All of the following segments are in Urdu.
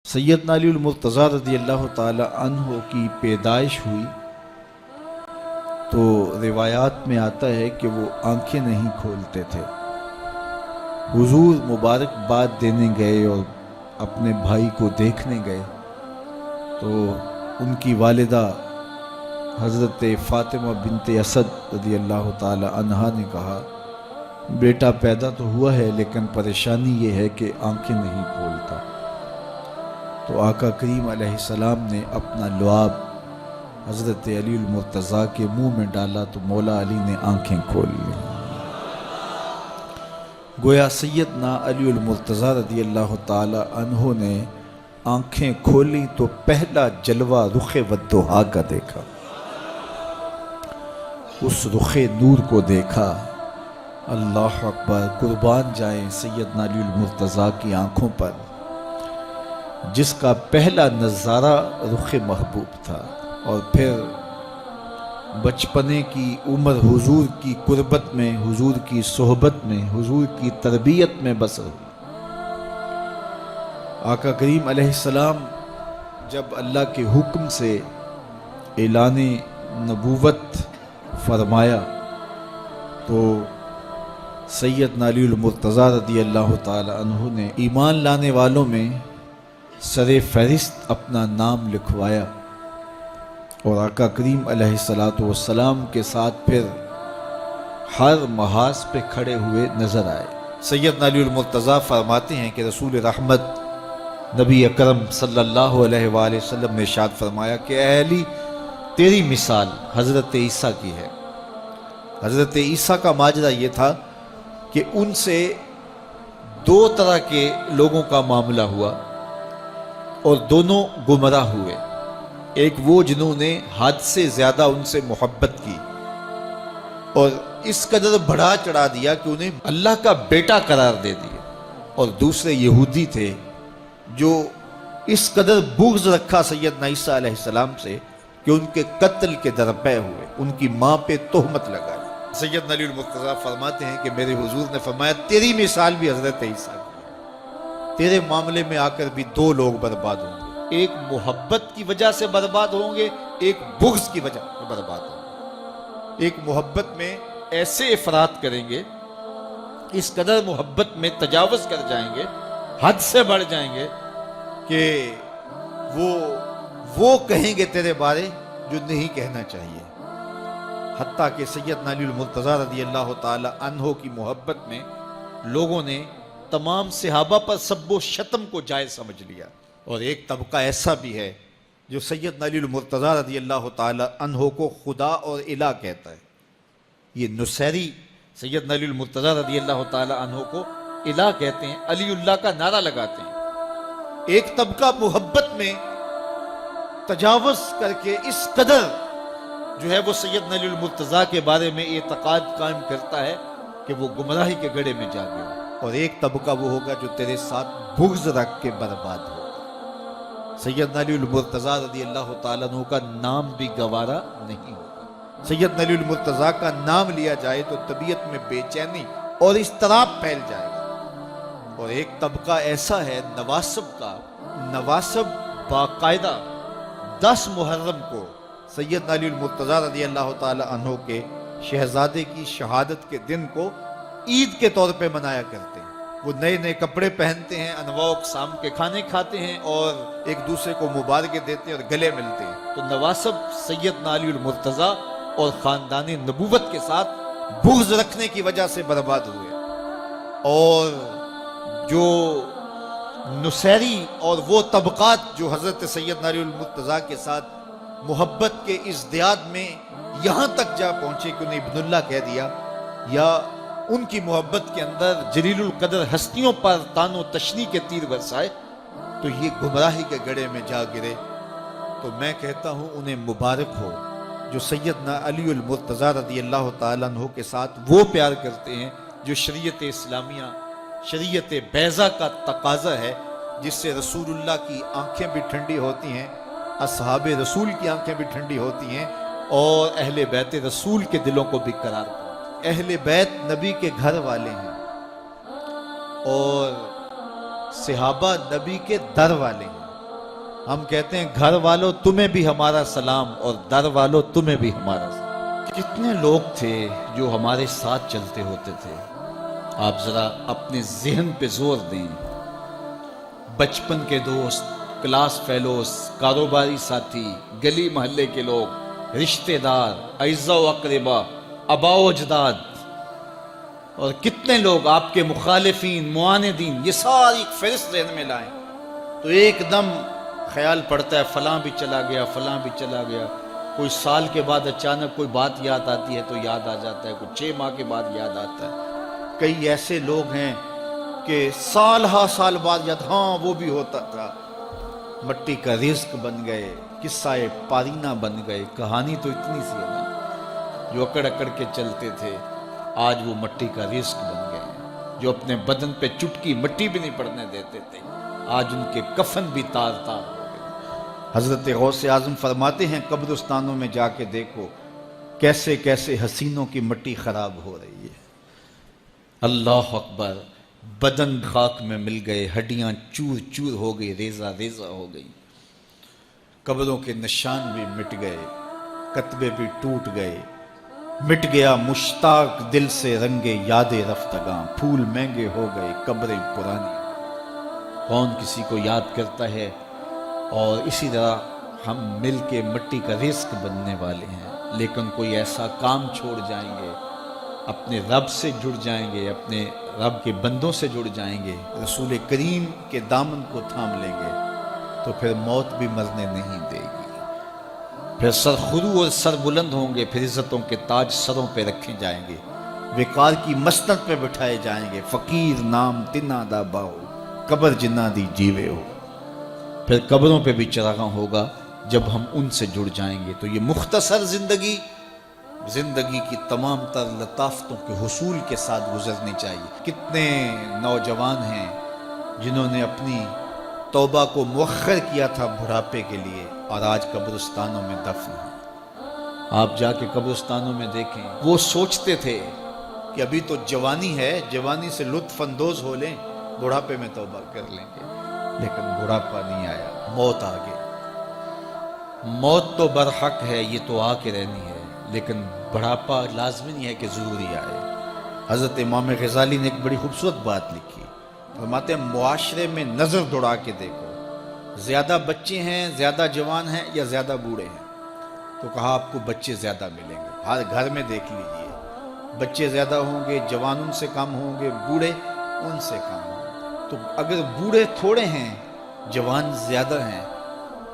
سیدنا علی المرتضیٰ رضی اللہ تعالی عنہ کی پیدائش ہوئی تو روایات میں آتا ہے کہ وہ آنکھیں نہیں کھولتے تھے۔ حضور مبارکباد دینے گئے اور اپنے بھائی کو دیکھنے گئے تو ان کی والدہ حضرت فاطمہ بنت اسد رضی اللہ تعالی عنہا نے کہا، بیٹا پیدا تو ہوا ہے لیکن پریشانی یہ ہے کہ آنکھیں نہیں کھولتا۔ تو آقا کریم علیہ السلام نے اپنا لعاب حضرت علی المرتضیٰ کے منہ میں ڈالا تو مولا علی نے آنکھیں کھول لی۔ گویا سیدنا علی المرتضیٰ رضی اللہ تعالی عنہ نے آنکھیں کھولی تو پہلا جلوہ رخ والضحیٰ کا دیکھا، اس رخ نور کو دیکھا۔ اللہ اکبر، قربان جائیں سیدنا علی المرتضیٰ کی آنکھوں پر، جس کا پہلا نظارہ رخ محبوب تھا، اور پھر بچپنے کی عمر حضور کی قربت میں، حضور کی صحبت میں، حضور کی تربیت میں بسر ہوئی۔ آقا کریم علیہ السلام جب اللہ کے حکم سے اعلان نبوت فرمایا تو سیدنا علی المرتضیٰ رضی اللہ تعالی عنہ نے ایمان لانے والوں میں سر فہرست اپنا نام لکھوایا، اور آقا کریم علیہ السلام کے ساتھ پھر ہر محاذ پہ کھڑے ہوئے نظر آئے۔ سیدنا علی المرتضیٰ فرماتے ہیں کہ رسول رحمت نبی اکرم صلی اللہ علیہ وآلہ وسلم نے ارشاد فرمایا کہ اے علی، تیری مثال حضرت عیسیٰ کی ہے۔ حضرت عیسیٰ کا ماجرا یہ تھا کہ ان سے دو طرح کے لوگوں کا معاملہ ہوا اور دونوں گمراہ ہوئے۔ ایک وہ جنہوں نے حد سے زیادہ ان سے محبت کی اور اس قدر بڑھا چڑھا دیا کہ انہیں اللہ کا بیٹا قرار دے دیا، اور دوسرے یہودی تھے جو اس قدر بغض رکھا سیدنا عیسیٰ علیہ السلام سے کہ ان کے قتل کے درپے ہوئے، ان کی ماں پہ تہمت لگائی۔ سیدنا علی المرتضیٰ فرماتے ہیں کہ میرے حضور نے فرمایا تیری مثال بھی حضرت عیسیٰ کی ہے، تیرے معاملے میں آ کر بھی دو لوگ برباد ہوں گے، ایک محبت کی وجہ سے برباد ہوں گے، ایک بغض کی وجہ سے برباد ہوں گے۔ ایک محبت میں ایسے افراط کریں گے، اس قدر محبت میں تجاوز کر جائیں گے، حد سے بڑھ جائیں گے کہ وہ کہیں گے تیرے بارے جو نہیں کہنا چاہیے۔ حتیٰ کہ سیدنا علی المرتضیٰ رضی اللہ تعالی عنہ کی محبت میں لوگوں نے تمام صحابہ پر سب و شتم کو جائز سمجھ لیا، اور ایک طبقہ ایسا بھی ہے جو سیدنا علی المرتضیٰ رضی اللہ تعالی عنہ کو خدا اور الہ کہتا ہے۔ یہ نصیری سیدنا علی المرتضیٰ رضی اللہ تعالی عنہ کو الہ کہتے ہیں، علی اللہ کا نعرہ لگاتے ہیں۔ ایک طبقہ محبت میں تجاوز کر کے اس قدر جو ہے وہ سیدنا علی المرتضیٰ کے بارے میں اعتقاد قائم کرتا ہے کہ وہ گمراہی کے گڑھے میں جا گیا، اور ایک طبقہ وہ ہوگا جو تیرے ساتھ بغض رکھ کے برباد ہوگا۔ سیدنا علی المرتضیٰ رضی اللہ تعالیٰ عنہ کا نام بھی گوارا نہیں ہوگا۔ سیدنا علی المرتضیٰ کا نام لیا جائے تو طبیعت میں بے چینی اور اضطراب پھیل جائے گا۔ اور ایک طبقہ ایسا ہے نواسب کا، نواسب باقاعدہ 10 محرم کو سیدنا علی المرتضیٰ رضی اللہ تعالی عنہ کے شہزادے کی شہادت کے دن کو عید کے طور پہ منایا کرتے ہیں۔ وہ نئے نئے کپڑے پہنتے ہیں، انواع و اقسام کے کھانے کھاتے ہیں، اور ایک دوسرے کو مبارکیں دیتے ہیں اور گلے ملتے ہیں۔ تو نواسب سیدنا علی المرتضیٰ اور خاندان نبوت کے ساتھ بغض رکھنے کی وجہ سے برباد ہوئے، اور جو نصیری اور وہ طبقات جو حضرت سیدنا علی المرتضیٰ کے ساتھ محبت کے ازدیاد میں یہاں تک جا پہنچے کہ انہیں ابن اللہ کہہ دیا، یا ان کی محبت کے اندر جلیل القدر ہستیوں پر تان و تشنی کے تیر برسائے، تو یہ گمراہی کے گڑھے میں جا گرے۔ تو میں کہتا ہوں انہیں مبارک ہو جو سیدنا علی المرتضیٰ رضی اللہ تعالیٰ عنہ کے ساتھ وہ پیار کرتے ہیں جو شریعت اسلامیہ، شریعت بیضا کا تقاضا ہے، جس سے رسول اللہ کی آنکھیں بھی ٹھنڈی ہوتی ہیں، اصحاب رسول کی آنکھیں بھی ٹھنڈی ہوتی ہیں، اور اہل بیت رسول کے دلوں کو بھی قرار پاتے ہیں۔ اہل بیت نبی کے گھر والے ہیں، اور صحابہ نبی کے در والے ہیں۔ ہم کہتے ہیں گھر والوں تمہیں بھی ہمارا سلام اور در والوں تمہیں بھی ہمارا سلام. کتنے لوگ تھے جو ہمارے ساتھ چلتے ہوتے تھے. آپ ذرا اپنے ذہن پہ زور دیں. بچپن کے دوست، کلاس فیلوز، کاروباری ساتھی، گلی محلے کے لوگ، رشتہ دار، اعزاء و اقربا، آباء و اجداد، اور کتنے لوگ آپ کے مخالفین، معاندین، یہ ساری ایک فہرست ذہن میں لائیں تو ایک دم خیال پڑتا ہے فلاں بھی چلا گیا، فلاں بھی چلا گیا. کوئی سال کے بعد اچانک کوئی بات یاد آتی ہے تو یاد آ جاتا ہے، کوئی 6 ماہ کے بعد یاد آتا ہے. کئی ایسے لوگ ہیں کہ سال ہا سال بعد یاد، ہاں وہ بھی ہوتا تھا. مٹی کا رزق بن گئے، قصہ پارینہ بن گئے. کہانی تو اتنی سی ہے نا، جو اکڑ اکڑ کے چلتے تھے آج وہ مٹی کا رزق بن گئے ہیں. جو اپنے بدن پہ چٹکی مٹی بھی نہیں پڑنے دیتے تھے آج ان کے کفن بھی تار تار ہو گئے. حضرت غوث اعظم فرماتے ہیں قبرستانوں میں جا کے دیکھو کیسے کیسے حسینوں کی مٹی خراب ہو رہی ہے. اللہ اکبر. بدن خاک میں مل گئے، ہڈیاں چور چور ہو گئی، ریزہ ریزہ ہو گئی. قبروں کے نشان بھی مٹ گئے، کتبے بھی ٹوٹ گئے. مٹ گیا مشتاق دل سے رنگے یاد رفتگاں. پھول مہنگے ہو گئے، قبریں پرانی. کون کسی کو یاد کرتا ہے؟ اور اسی طرح ہم مل کے مٹی کا رزق بننے والے ہیں، لیکن کوئی ایسا کام چھوڑ جائیں گے، اپنے رب سے جڑ جائیں گے، اپنے رب کے بندوں سے جڑ جائیں گے، رسول کریم کے دامن کو تھام لیں گے تو پھر موت بھی مرنے نہیں دے گی. پھر سر خرو اور سر بلند ہوں گے، پھر عزتوں کے تاج سروں پہ رکھے جائیں گے، وقار کی مسند پہ بٹھائے جائیں گے. فقیر نام تنا دا باؤ، قبر جنہ دی جیوے ہو. پھر قبروں پہ بھی چراغاں ہوگا جب ہم ان سے جڑ جائیں گے. تو یہ مختصر زندگی کی تمام تر لطافتوں کے حصول کے ساتھ گزرنی چاہیے. کتنے نوجوان ہیں جنہوں نے اپنی توبہ کو مؤخر کیا تھا بڑھاپے کے لیے اور آج قبرستانوں میں دفن ہیں. آپ جا کے قبرستانوں میں دیکھیں، وہ سوچتے تھے کہ ابھی تو جوانی ہے، جوانی سے لطف اندوز ہو لیں، بڑھاپے میں توبہ کر لیں گے. لیکن بڑھاپا نہیں آیا، موت آ گئی. موت تو برحق ہے، یہ تو آ کے رہنی ہے، لیکن بڑھاپا لازمی نہیں ہے کہ ضروری آئے. حضرت امام غزالی نے ایک بڑی خوبصورت بات لکھی. فرماتے ہیں معاشرے میں نظر دوڑا کے دیکھو، زیادہ بچے ہیں، زیادہ جوان ہیں یا زیادہ بوڑھے ہیں؟ تو کہا آپ کو بچے زیادہ ملیں گے. ہر گھر میں دیکھ لیجئے، بچے زیادہ ہوں گے، جوان ان سے کم ہوں گے، بوڑھے ان سے کم ہوں گے. تو اگر بوڑھے تھوڑے ہیں، جوان زیادہ ہیں،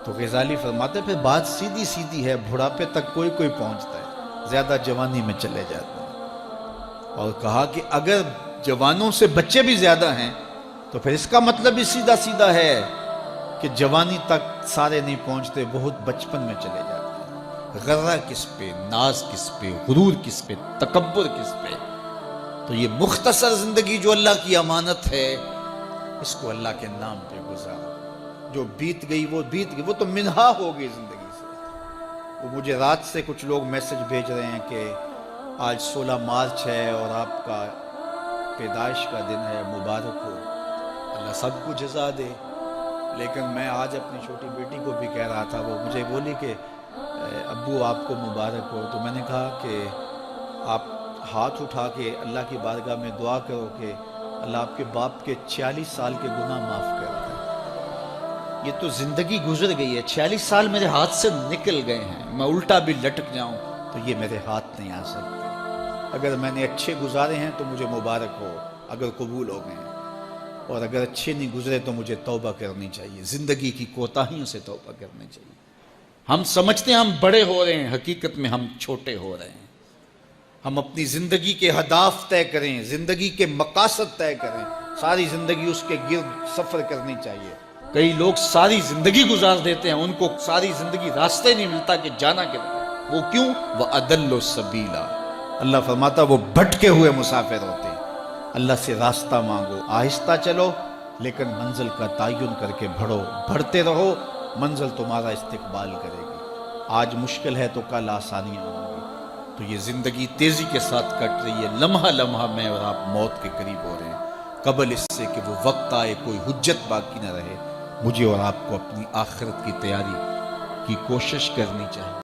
تو غزالی فرماتے پھر بات سیدھی سیدھی ہے، بڑھاپے تک کوئی کوئی پہنچتا ہے، زیادہ جوانی میں چلے جاتے ہیں. اور کہا کہ اگر جوانوں سے بچے بھی زیادہ ہیں تو پھر اس کا مطلب بھی سیدھا سیدھا ہے کہ جوانی تک سارے نہیں پہنچتے، بہت بچپن میں چلے جاتے ہیں. غرہ کس پہ، ناز کس پہ، غرور کس پہ، تکبر کس پہ؟ تو یہ مختصر زندگی جو اللہ کی امانت ہے، اس کو اللہ کے نام پہ گزارو. جو بیت گئی وہ بیت گئی، وہ تو منہا ہو گئی زندگی سے. وہ مجھے رات سے کچھ لوگ میسج بھیج رہے ہیں کہ آج 16 مارچ ہے اور آپ کا پیدائش کا دن ہے، مبارک ہو. اللہ سب کو جزا دے. لیکن میں آج اپنی چھوٹی بیٹی کو بھی کہہ رہا تھا، وہ مجھے بولی کہ ابو آپ کو مبارک ہو. تو میں نے کہا کہ آپ ہاتھ اٹھا کے اللہ کی بارگاہ میں دعا کرو کہ اللہ آپ کے باپ کے 46 سال کے گناہ معاف کر دے. یہ تو زندگی گزر گئی ہے، 46 سال میرے ہاتھ سے نکل گئے ہیں. میں الٹا بھی لٹک جاؤں تو یہ میرے ہاتھ نہیں آ سکتے. اگر میں نے اچھے گزارے ہیں تو مجھے مبارک ہو اگر قبول ہو گئے ہیں، اور اگر اچھے نہیں گزرے تو مجھے توبہ کرنی چاہیے. زندگی کی کوتاہیوں سے توبہ کرنی چاہیے. ہم سمجھتے ہیں ہم بڑے ہو رہے ہیں، حقیقت میں ہم چھوٹے ہو رہے ہیں. ہم اپنی زندگی کے اہداف طے کریں، زندگی کے مقاصد طے کریں. ساری زندگی اس کے گرد سفر کرنی چاہیے. کئی لوگ ساری زندگی گزار دیتے ہیں، ان کو ساری زندگی راستے نہیں ملتا کہ جانا کدھر. وہ کیوں؟ وَأَضَلُّ السَّبِيلَ. اللہ فرماتا وہ بھٹکے ہوئے مسافر ہوتے ہیں. اللہ سے راستہ مانگو، آہستہ چلو لیکن منزل کا تعین کر کے بڑھو. بڑھتے رہو، منزل تمہارا استقبال کرے گی. آج مشکل ہے تو کل آسانیاں ہوں گی. تو یہ زندگی تیزی کے ساتھ کٹ رہی ہے. لمحہ لمحہ میں اور آپ موت کے قریب ہو رہے ہیں. قبل اس سے کہ وہ وقت آئے کوئی حجت باقی نہ رہے، مجھے اور آپ کو اپنی آخرت کی تیاری کی کوشش کرنی چاہیے۔